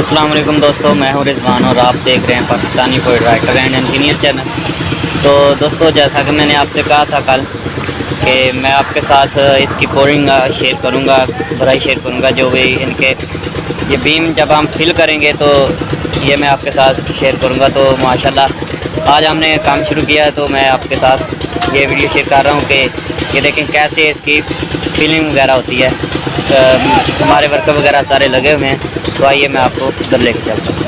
अस्सलाम वालेकुम दोस्तों, मैं हूं रिजवान और आप देख रहे हैं Pakistani poet writer and engineer channel. तो दोस्तों, जैसा कि मैंने आपसे कहा था कल कि मैं आपके साथ इसकी बोरिंग शेयर करूंगा, भराई शेयर करूंगा। जो भी इनके ये बीम जब हम फिल करेंगे तो ये मैं आपके साथ शेयर करूंगा। तो माशाल्लाह आज हमने काम शुरू किया है, तो मैं आपके साथ ये वीडियो शेयर कर रहा हूँ कि ये देखें कैसे इसकी फिलिंग वगैरह होती है। हमारे वर्कर वगैरह सारे लगे हुए हैं, तो आइए मैं आपको उधर लेके चलता हूँ।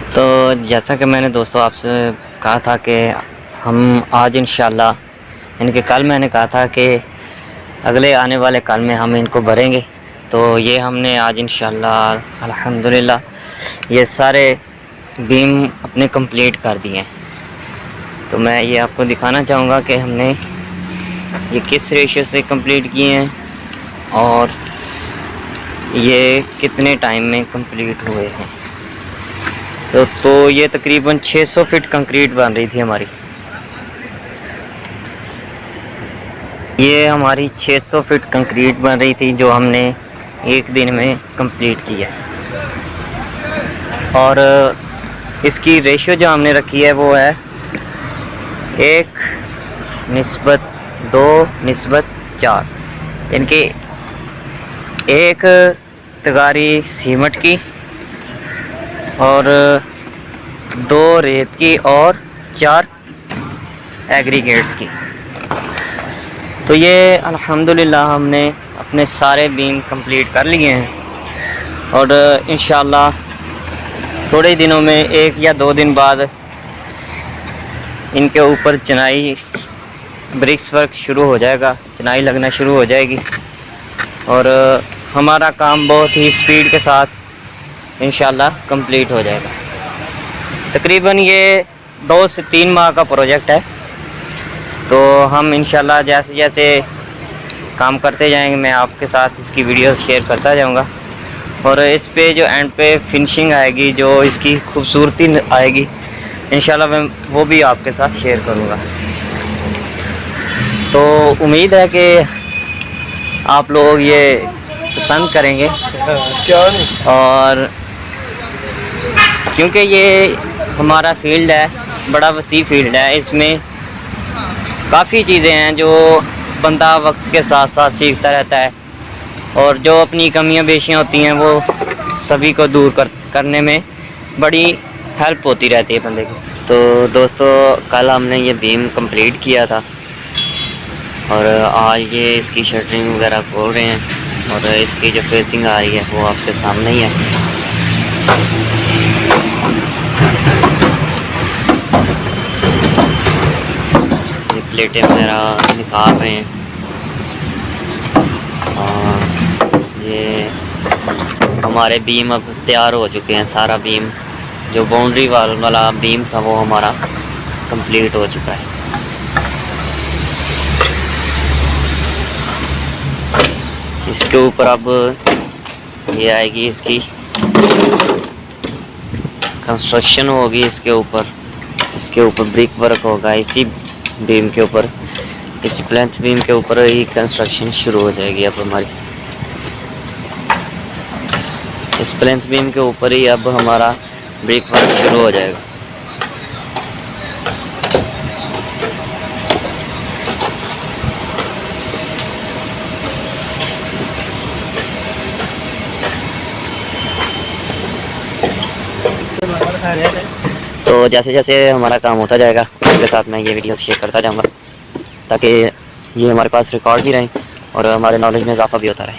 तो जैसा कि मैंने दोस्तों आपसे कहा था कि हम आज इंशाल्लाह इनके कल मैंने कहा था कि अगले आने वाले कल में हम इनको भरेंगे। तो ये हमने आज इंशाल्लाह अल्हम्दुलिल्लाह ये सारे बीम अपने कंप्लीट कर दिए हैं। तो मैं ये आपको दिखाना चाहूँगा कि हमने ये किस रेशियो से कंप्लीट किए हैं और ये कितने टाइम में कंप्लीट हुए हैं। तो ये तकरीबन 600 फीट कंक्रीट बन रही थी हमारी। ये हमारी 600 फीट कंक्रीट बन रही थी जो हमने एक दिन में कंप्लीट किया। और इसकी रेशियो जो हमने रखी है वो है 1:2:4, यानी कि एक तगारी सीमेंट की और 2 रेत की और 4 एग्रीगेट्स की। तो ये अल्हम्दुलिल्लाह हमने अपने सारे बीम कंप्लीट कर लिए हैं और इंशाल्लाह थोड़े दिनों में 1 या 2 दिन बाद इनके ऊपर चिनाई ब्रिक्स वर्क शुरू हो जाएगा, चिनाई लगना शुरू हो जाएगी और हमारा काम बहुत ही स्पीड के साथ इंशाल्लाह कंप्लीट हो जाएगा। तकरीबन ये 2 से 3 माह का प्रोजेक्ट है। तो हम इंशाल्लाह जैसे जैसे काम करते जाएंगे मैं आपके साथ इसकी वीडियोस शेयर करता जाऊंगा और इस पे जो एंड पे फिनिशिंग आएगी, जो इसकी खूबसूरती आएगी, इंशाल्लाह मैं वो भी आपके साथ शेयर करूंगा। तो उम्मीद है कि आप लोग ये पसंद करेंगे और क्योंकि ये हमारा फील्ड है, बड़ा वसी फील्ड है, इसमें काफ़ी चीज़ें हैं जो बंदा वक्त के साथ साथ सीखता रहता है और जो अपनी कमियां बेशियां होती हैं वो सभी को दूर करने में बड़ी हेल्प होती रहती है बंदे की। तो दोस्तों, कल हमने ये बीम कंप्लीट किया था और आज ये इसकी शटरिंग वगैरह खोल रहे हैं और इसकी जो फेसिंग आ रही है वो आपके सामने ही है। ये प्लेटें वगैरह निकाल रहे हैं और ये हमारे बीम अब तैयार हो चुके हैं। सारा बीम जो बाउंड्री वाला बीम था वो हमारा कंप्लीट हो चुका है। इसके ऊपर अब ये आएगी, इसकी कंस्ट्रक्शन होगी, इसके ऊपर ब्रिक वर्क होगा। इसी बीम के ऊपर, इसी प्लेंथ बीम के ऊपर ही कंस्ट्रक्शन शुरू हो जाएगी अब हमारी। इस प्लेंथ बीम के ऊपर ही अब हमारा ब्रिक वर्क शुरू हो जाएगा। तो जैसे जैसे हमारा काम होता जाएगा उसके साथ मैं ये वीडियो शेयर करता जाऊंगा ताकि ये हमारे पास रिकॉर्ड भी रहें और हमारे नॉलेज में इजाफा भी होता रहे।